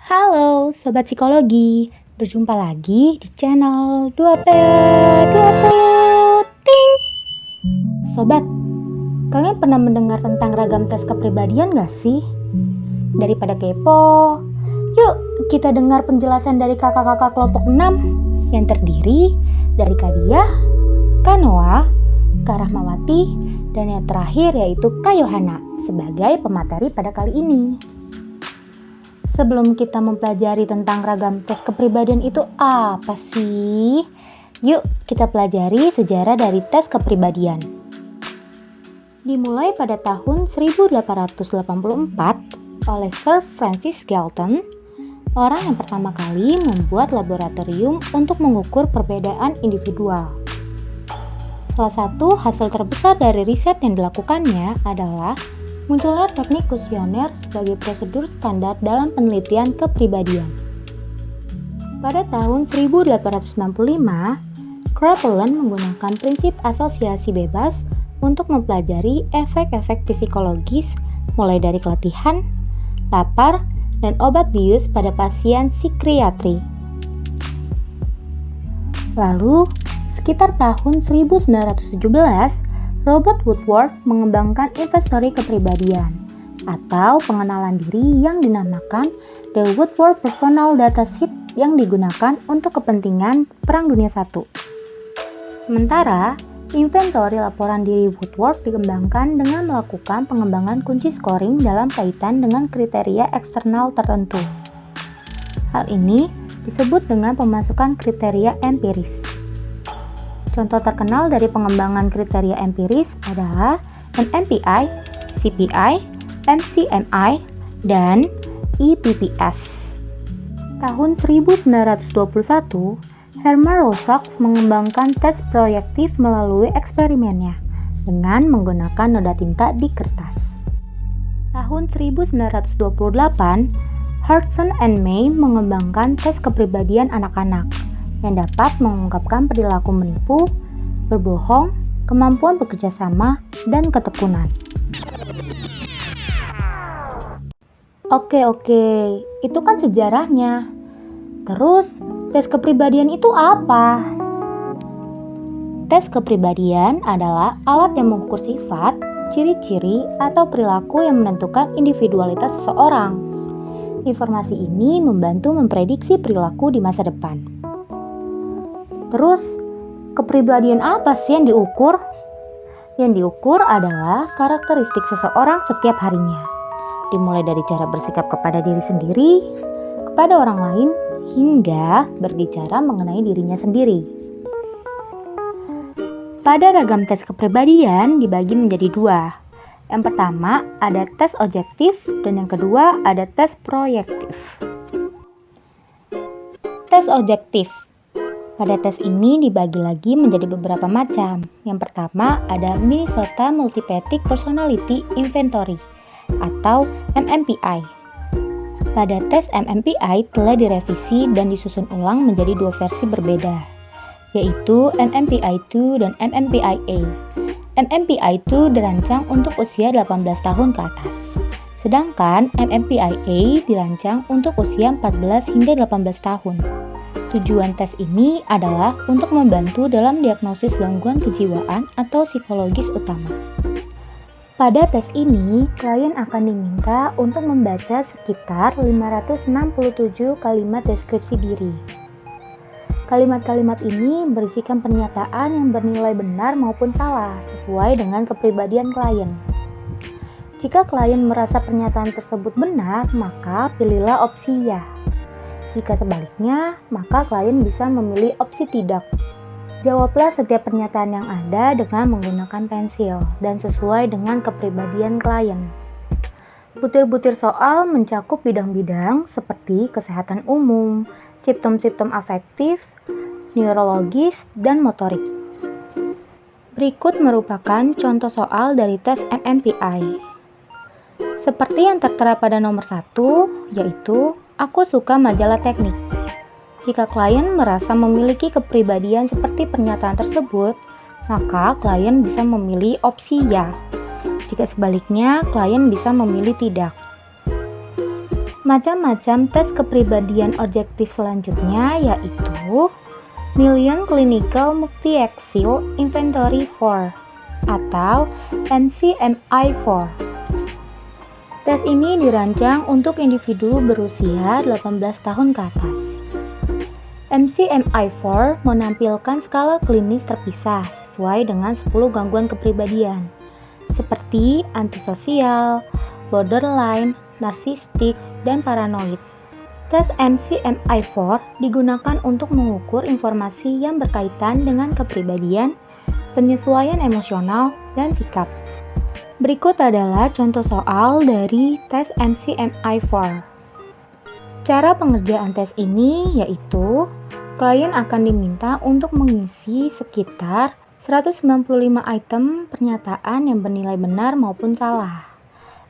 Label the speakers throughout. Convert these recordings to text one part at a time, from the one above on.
Speaker 1: Halo Sobat Psikologi, berjumpa lagi di channel 2P20 Ting. Sobat, kalian pernah mendengar tentang ragam tes kepribadian gak sih? Daripada kepo, yuk kita dengar penjelasan dari kakak-kakak kelompok 6 yang terdiri dari Kadia, Kanoa, Karahmawati, dan yang terakhir yaitu Kayohana sebagai pemateri pada kali ini. Sebelum kita mempelajari tentang ragam tes kepribadian itu apa sih? Yuk kita pelajari sejarah dari tes kepribadian. Dimulai pada tahun 1884 oleh Sir Francis Galton, orang yang pertama kali membuat laboratorium untuk mengukur perbedaan individual. Salah satu hasil terbesar dari riset yang dilakukannya adalah munculnya teknik kuesioner sebagai prosedur standar dalam penelitian kepribadian. Pada tahun 1895, Kraepelin menggunakan prinsip asosiasi bebas untuk mempelajari efek-efek psikologis mulai dari keletihan, lapar, dan obat bius pada pasien psikiatri. Lalu, sekitar tahun 1917, Robert Woodward mengembangkan inventory kepribadian atau pengenalan diri yang dinamakan The Woodward Personal Data Sheet yang digunakan untuk kepentingan Perang Dunia I. Sementara, inventory laporan diri Woodward dikembangkan dengan melakukan pengembangan kunci scoring dalam kaitan dengan kriteria eksternal tertentu. Hal ini disebut dengan pemasukan kriteria empiris. Contoh terkenal dari pengembangan kriteria empiris adalah NMPI, CPI, MCMI, dan EPPS. Tahun 1921, Hermann Rorschach mengembangkan tes proyektif melalui eksperimennya dengan menggunakan noda tinta di kertas. Tahun 1928, Hudson and May mengembangkan tes kepribadian anak-anak yang dapat mengungkapkan perilaku menipu, berbohong, kemampuan bekerja sama, dan ketekunan. Oke, itu kan sejarahnya. Terus, tes kepribadian itu apa? Tes kepribadian adalah alat yang mengukur sifat, ciri-ciri, atau perilaku yang menentukan individualitas seseorang. Informasi ini membantu memprediksi perilaku di masa depan. Terus, kepribadian apa sih yang diukur? Yang diukur adalah karakteristik seseorang setiap harinya. Dimulai dari cara bersikap kepada diri sendiri, kepada orang lain, hingga berbicara mengenai dirinya sendiri. Pada ragam tes kepribadian dibagi menjadi dua. Yang pertama ada tes objektif dan yang kedua ada tes proyektif. Tes objektif. Pada tes ini dibagi lagi menjadi beberapa macam. Yang pertama ada Minnesota Multipathic Personality Inventory atau MMPI. Pada tes MMPI telah direvisi dan disusun ulang menjadi dua versi berbeda, yaitu MMPI-2 dan MMPI-A. MMPI-2 dirancang untuk usia 18 tahun ke atas, sedangkan MMPI-A dirancang untuk usia 14 hingga 18 tahun. Tujuan tes ini adalah untuk membantu dalam diagnosis gangguan kejiwaan atau psikologis utama. Pada tes ini, klien akan diminta untuk membaca sekitar 567 kalimat deskripsi diri. Kalimat-kalimat ini berisikan pernyataan yang bernilai benar maupun salah sesuai dengan kepribadian klien. Jika klien merasa pernyataan tersebut benar, maka pilihlah opsi ya. Jika sebaliknya, maka klien bisa memilih opsi tidak. Jawablah setiap pernyataan yang ada dengan menggunakan pensil dan sesuai dengan kepribadian klien. Butir-butir soal mencakup bidang-bidang seperti kesehatan umum, simptom-simptom afektif, neurologis, dan motorik. Berikut merupakan contoh soal dari tes MMPI. Seperti yang tertera pada nomor 1, yaitu aku suka majalah teknik. Jika klien merasa memiliki kepribadian seperti pernyataan tersebut, maka klien bisa memilih opsi ya. Jika sebaliknya, klien bisa memilih tidak. Macam-macam tes kepribadian objektif selanjutnya yaitu Million Clinical Multi-Axis Inventory 4 atau MCMI-4. Tes ini dirancang untuk individu berusia 18 tahun ke atas. MCMI-4 menampilkan skala klinis terpisah sesuai dengan 10 gangguan kepribadian, seperti antisosial, borderline, narsistik, dan paranoid. Tes MCMI-4 digunakan untuk mengukur informasi yang berkaitan dengan kepribadian, penyesuaian emosional, dan sikap. Berikut adalah contoh soal dari tes MCMI-4. Cara pengerjaan tes ini yaitu klien akan diminta untuk mengisi sekitar 195 item pernyataan yang bernilai benar maupun salah,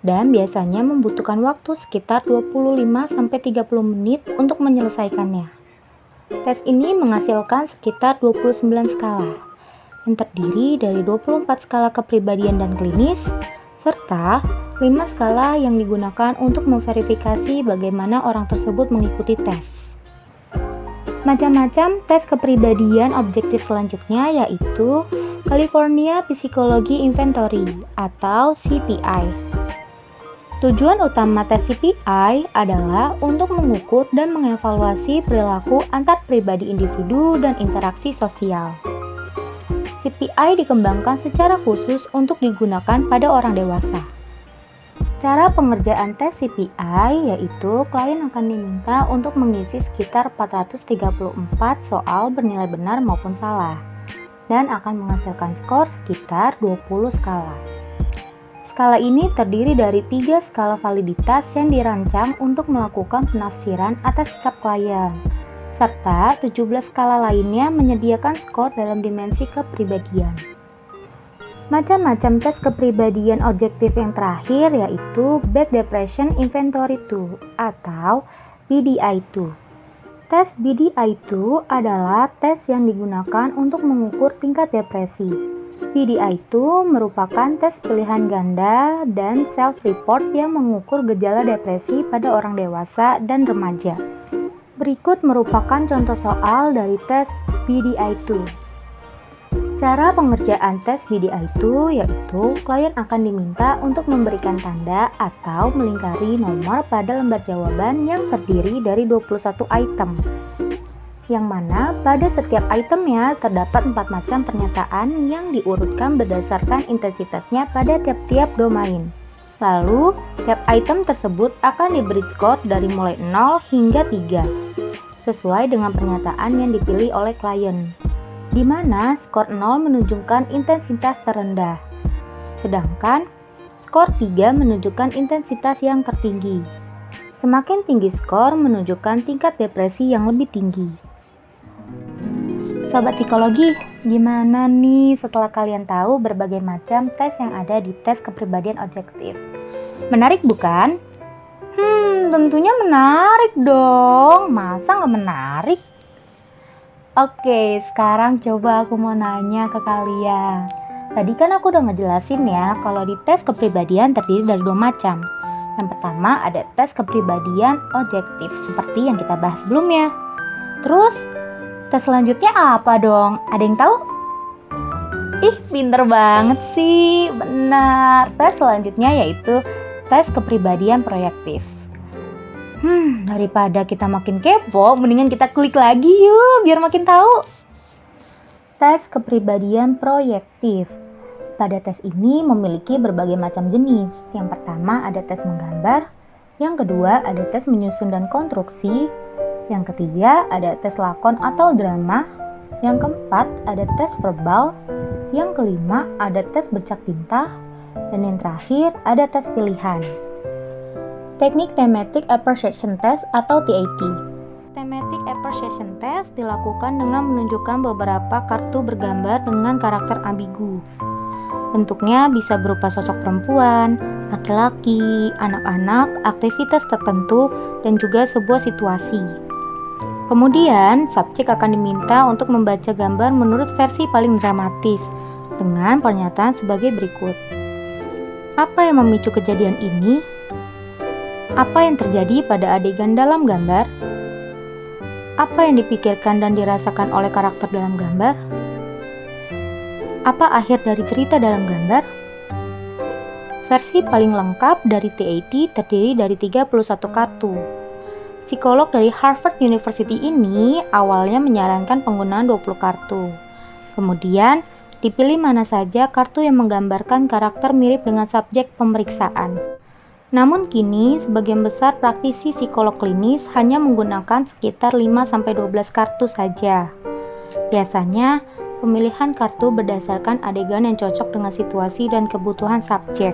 Speaker 1: dan biasanya membutuhkan waktu sekitar 25-30 menit untuk menyelesaikannya. Tes ini menghasilkan sekitar 29 skala, yang terdiri dari 24 skala kepribadian dan klinis, serta 5 skala yang digunakan untuk memverifikasi bagaimana orang tersebut mengikuti tes. Macam-macam tes kepribadian objektif selanjutnya yaitu California Psychology Inventory atau CPI. Tujuan utama tes CPI adalah untuk mengukur dan mengevaluasi perilaku antar pribadi individu dan interaksi sosial. CPI dikembangkan secara khusus untuk digunakan pada orang dewasa. Cara pengerjaan tes CPI yaitu klien akan diminta untuk mengisi sekitar 434 soal bernilai benar maupun salah, dan akan menghasilkan skor sekitar 20 skala. Skala ini terdiri dari 3 skala validitas yang dirancang untuk melakukan penafsiran atas sikap klien, serta 17 skala lainnya menyediakan skor dalam dimensi kepribadian. Macam-macam tes kepribadian objektif yang terakhir yaitu Back Depression Inventory 2 atau BDI-2. Tes BDI-2 adalah tes yang digunakan untuk mengukur tingkat depresi. BDI-2 merupakan tes pilihan ganda dan self-report yang mengukur gejala depresi pada orang dewasa dan remaja. Berikut merupakan contoh soal dari tes BDI-2. Cara pengerjaan tes BDI-2 yaitu klien akan diminta untuk memberikan tanda atau melingkari nomor pada lembar jawaban yang terdiri dari 21 item, yang mana pada setiap itemnya terdapat 4 macam pernyataan yang diurutkan berdasarkan intensitasnya pada tiap-tiap domain. Lalu, tiap item tersebut akan diberi skor dari mulai 0 hingga 3, sesuai dengan pernyataan yang dipilih oleh klien, di mana skor 0 menunjukkan intensitas terendah, sedangkan skor 3 menunjukkan intensitas yang tertinggi. Semakin tinggi skor menunjukkan tingkat depresi yang lebih tinggi. Sobat psikologi, gimana nih setelah kalian tahu berbagai macam tes yang ada di tes kepribadian objektif? Menarik bukan? Tentunya menarik dong. Masa nggak menarik? Oke, sekarang coba aku mau nanya ke kalian. Tadi kan aku udah ngejelasin ya kalau di tes kepribadian terdiri dari 2 macam. Yang pertama ada tes kepribadian objektif seperti yang kita bahas sebelumnya. Terus tes selanjutnya apa dong? Ada yang tahu? Ih, pinter banget sih. Benar. Tes selanjutnya yaitu tes kepribadian proyektif. Daripada kita makin kepo, mendingan kita klik lagi yuk biar makin tahu. Tes kepribadian proyektif. Pada tes ini memiliki berbagai macam jenis. Yang pertama ada tes menggambar, yang kedua ada tes menyusun dan konstruksi, yang ketiga ada tes lakon atau drama, yang keempat ada tes verbal, yang kelima ada tes bercak tinta, dan yang terakhir ada tes pilihan. Teknik Thematic Appreciation Test atau TAT. Thematic Appreciation Test dilakukan dengan menunjukkan beberapa kartu bergambar dengan karakter ambigu. Bentuknya bisa berupa sosok perempuan, laki-laki, anak-anak, aktivitas tertentu, dan juga sebuah situasi. Kemudian, subjek akan diminta untuk membaca gambar menurut versi paling dramatis dengan pernyataan sebagai berikut. Apa yang memicu kejadian ini? Apa yang terjadi pada adegan dalam gambar? Apa yang dipikirkan dan dirasakan oleh karakter dalam gambar? Apa akhir dari cerita dalam gambar? Versi paling lengkap dari TAT terdiri dari 31 kartu. Psikolog dari Harvard University ini awalnya menyarankan penggunaan 20 kartu. Kemudian, dipilih mana saja kartu yang menggambarkan karakter mirip dengan subjek pemeriksaan. Namun kini, sebagian besar praktisi psikolog klinis hanya menggunakan sekitar 5-12 kartu saja. Biasanya, pemilihan kartu berdasarkan adegan yang cocok dengan situasi dan kebutuhan subjek.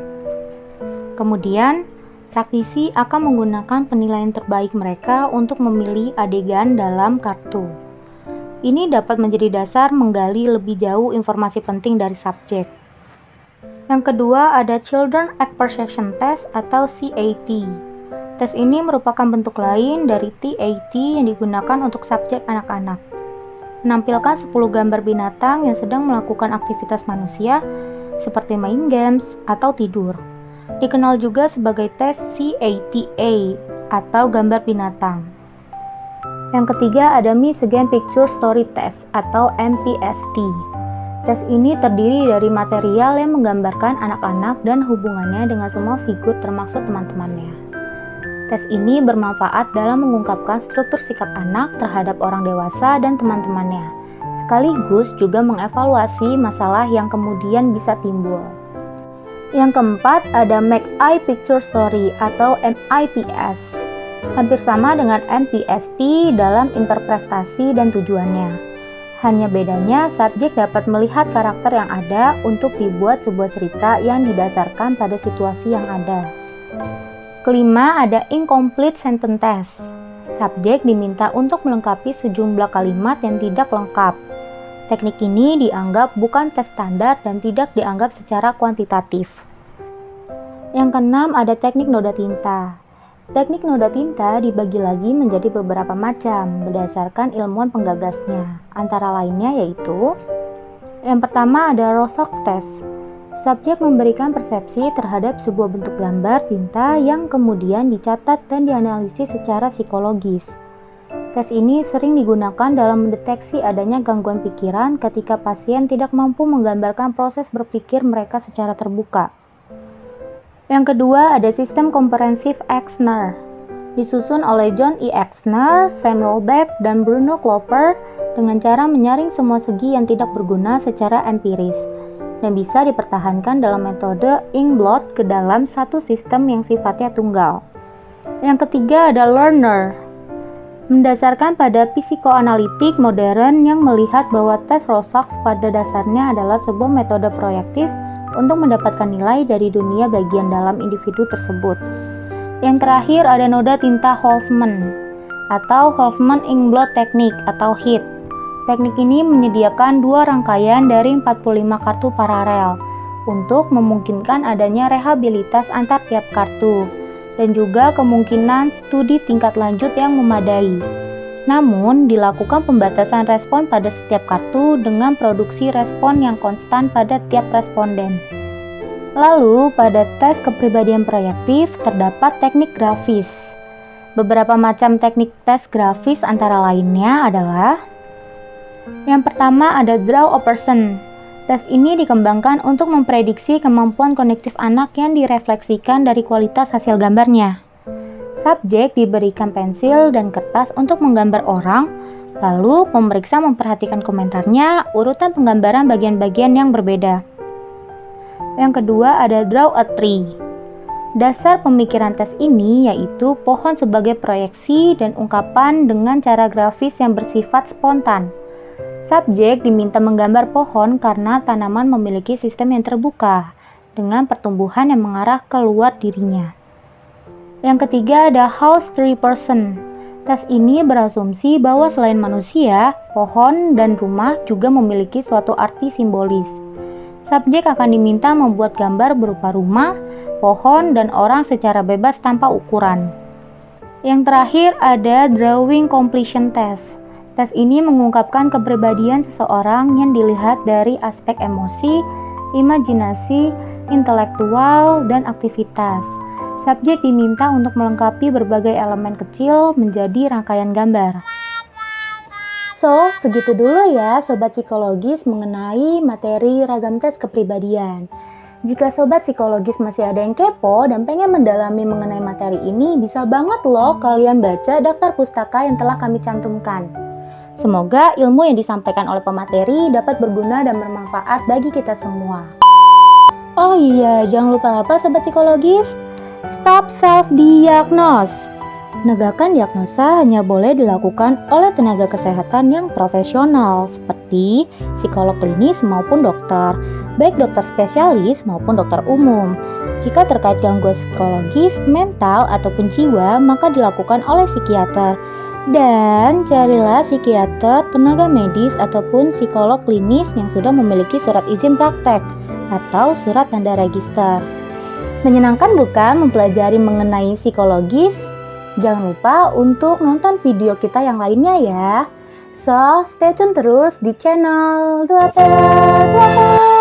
Speaker 1: Kemudian, praktisi akan menggunakan penilaian terbaik mereka untuk memilih adegan dalam kartu. Ini dapat menjadi dasar menggali lebih jauh informasi penting dari subjek. Yang kedua ada Children Act Perception Test atau CAT. Tes ini merupakan bentuk lain dari TAT yang digunakan untuk subjek anak-anak. Menampilkan 10 gambar binatang yang sedang melakukan aktivitas manusia seperti main games atau tidur. Dikenal juga sebagai tes CATA atau gambar binatang. Yang ketiga ada Michigan Picture Story Test atau MPST. Tes ini terdiri dari material yang menggambarkan anak-anak dan hubungannya dengan semua figur termasuk teman-temannya. Tes ini bermanfaat dalam mengungkapkan struktur sikap anak terhadap orang dewasa dan teman-temannya, sekaligus juga mengevaluasi masalah yang kemudian bisa timbul. Yang keempat ada Make-Eye Picture Story atau MIPS. Hampir sama dengan MPST dalam interpretasi dan tujuannya. Hanya bedanya subjek dapat melihat karakter yang ada untuk dibuat sebuah cerita yang didasarkan pada situasi yang ada. Kelima ada Incomplete Sentence Test. Subjek diminta untuk melengkapi sejumlah kalimat yang tidak lengkap. Teknik ini dianggap bukan tes standar dan tidak dianggap secara kuantitatif. Yang keenam ada teknik noda tinta. Teknik noda tinta dibagi lagi menjadi beberapa macam berdasarkan ilmuwan penggagasnya. Antara lainnya yaitu yang pertama ada Rorschach Test. Subjek memberikan persepsi terhadap sebuah bentuk gambar tinta yang kemudian dicatat dan dianalisis secara psikologis. Tes ini sering digunakan dalam mendeteksi adanya gangguan pikiran ketika pasien tidak mampu menggambarkan proses berpikir mereka secara terbuka. Yang kedua ada sistem komprehensif Exner, disusun oleh John E. Exner, Samuel Beck, dan Bruno Klopper dengan cara menyaring semua segi yang tidak berguna secara empiris dan bisa dipertahankan dalam metode inkblot ke dalam satu sistem yang sifatnya tunggal. Yang ketiga ada Learner, mendasarkan pada psikoanalitik modern yang melihat bahwa tes Rorschach pada dasarnya adalah sebuah metode proyektif untuk mendapatkan nilai dari dunia bagian dalam individu tersebut. Yang terakhir ada noda tinta Holzman atau Holzman Inkblot Technique atau HIT. Teknik ini menyediakan dua rangkaian dari 45 kartu paralel untuk memungkinkan adanya rehabilitas antar tiap kartu dan juga kemungkinan studi tingkat lanjut yang memadai. Namun, dilakukan pembatasan respon pada setiap kartu dengan produksi respon yang konstan pada tiap responden. Lalu, pada tes kepribadian proyektif terdapat teknik grafis. Beberapa macam teknik tes grafis antara lainnya adalah yang pertama ada Draw a Person. Tes ini dikembangkan untuk memprediksi kemampuan kognitif anak yang direfleksikan dari kualitas hasil gambarnya. Subjek diberikan pensil dan kertas untuk menggambar orang, lalu pemeriksa memperhatikan komentarnya, urutan penggambaran bagian-bagian yang berbeda. Yang kedua ada Draw a Tree. Dasar pemikiran tes ini yaitu pohon sebagai proyeksi dan ungkapan dengan cara grafis yang bersifat spontan. Subjek diminta menggambar pohon karena tanaman memiliki sistem yang terbuka, dengan pertumbuhan yang mengarah keluar dirinya. Yang ketiga ada House Tree Person. Tes ini berasumsi bahwa selain manusia, pohon dan rumah juga memiliki suatu arti simbolis. Subjek akan diminta membuat gambar berupa rumah, pohon, dan orang secara bebas tanpa ukuran. Yang terakhir ada Drawing Completion Test. Tes ini mengungkapkan kepribadian seseorang yang dilihat dari aspek emosi, imajinasi, intelektual, dan aktivitas. Subjek diminta untuk melengkapi berbagai elemen kecil menjadi rangkaian gambar. So, segitu dulu ya Sobat Psikologis mengenai materi ragam tes kepribadian. Jika Sobat Psikologis masih ada yang kepo dan pengen mendalami mengenai materi ini, bisa banget loh kalian baca daftar pustaka yang telah kami cantumkan. Semoga ilmu yang disampaikan oleh pemateri dapat berguna dan bermanfaat bagi kita semua. Oh iya, jangan lupa apa Sobat Psikologis? Stop self-diagnose. Penegakan diagnosa hanya boleh dilakukan oleh tenaga kesehatan yang profesional seperti psikolog klinis maupun dokter, baik dokter spesialis maupun dokter umum. Jika terkait gangguan psikologis, mental, ataupun jiwa, maka dilakukan oleh psikiater. Dan carilah psikiater, tenaga medis, ataupun psikolog klinis yang sudah memiliki surat izin praktek atau surat tanda register. Menyenangkan bukan mempelajari mengenai psikologis? Jangan lupa untuk nonton video kita yang lainnya ya. So, stay tune terus di channel Duaper.